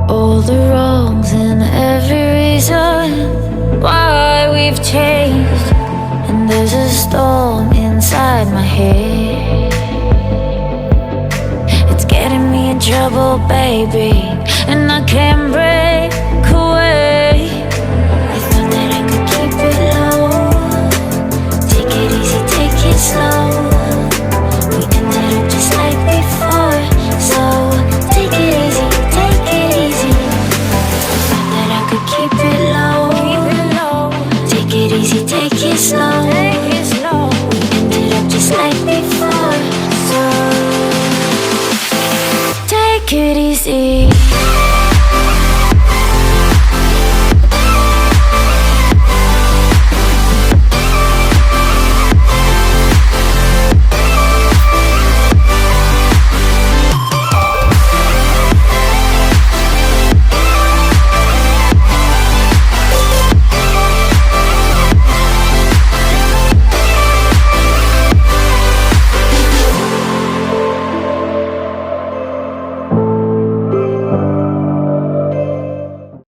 all the wrongs and every reason why we've changed. And there's a storm inside my head, it's getting me in trouble, baby, and I can't break away. I thought that I could keep it low, take it easy, take it slow. We ended up just like before, so take it easy, take it easy. I thought that I could keep it low, take it easy, take it slow. We ended up just like before, so take it easy.